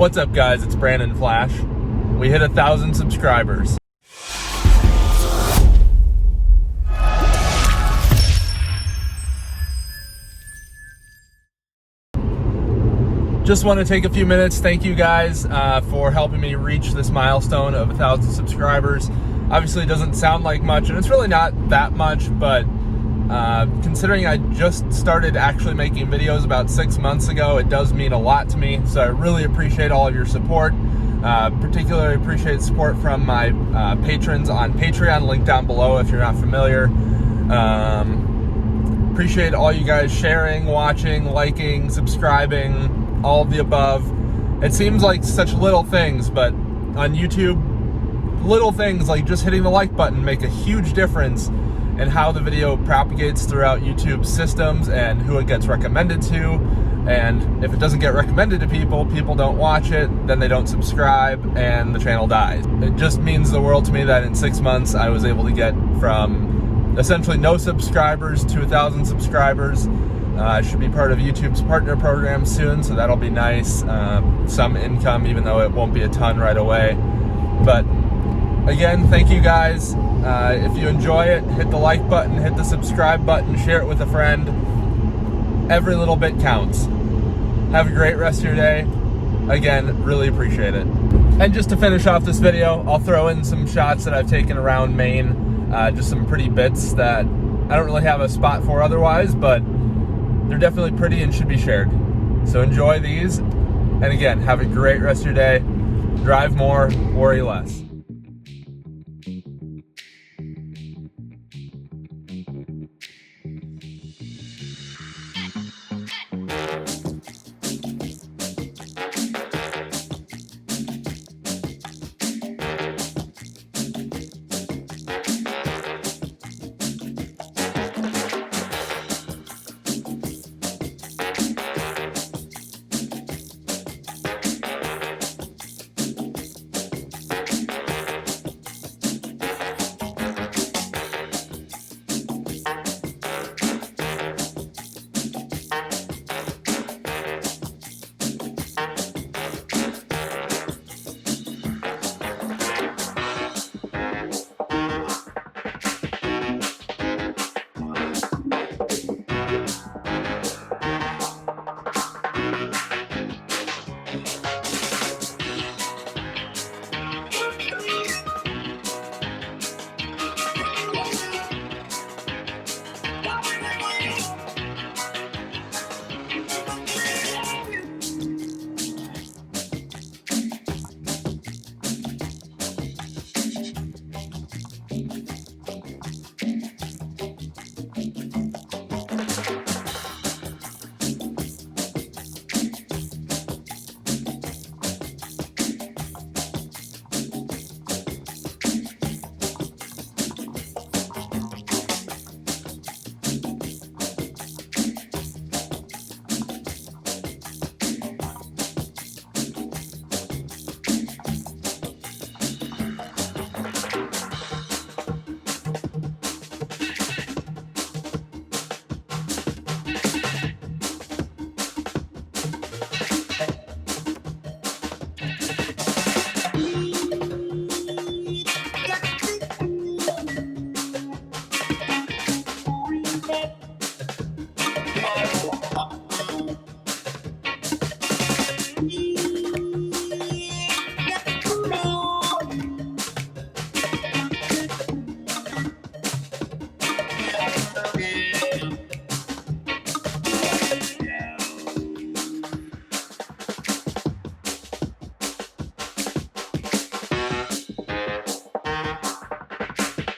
What's up, guys? It's Brandon Flash. We hit 1,000 subscribers. Just want to take a few minutes. Thank you guys for helping me reach this milestone of 1,000 subscribers. Obviously, it doesn't sound like much, and it's really not that much, but considering I just started actually making videos about 6 months ago, it does mean a lot to me. So I really appreciate all of your support. Particularly appreciate support from my patrons on Patreon, link down below if you're not familiar. Appreciate all you guys sharing, watching, liking, subscribing, all of the above. It seems like such little things, but on YouTube, little things like just hitting the like button make a huge difference in how the video propagates throughout YouTube's systems and who it gets recommended to. And if it doesn't get recommended to people, people don't watch it, then they don't subscribe, and the channel dies. It just means the world to me that in 6 months I was able to get from essentially no subscribers to 1,000 subscribers. I should be part of YouTube's partner program soon, so that'll be nice. Some income, even though it won't be a ton right away. But again, thank you guys. If you enjoy it, hit the like button, hit the subscribe button, share it with a friend. Every little bit counts. Have a great rest of your day. Again, really appreciate it. And just to finish off this video, I'll throw in some shots that I've taken around Maine. Just some pretty bits that I don't really have a spot for otherwise, but they're definitely pretty and should be shared. So enjoy these. And again, have a great rest of your day. Drive more, worry less.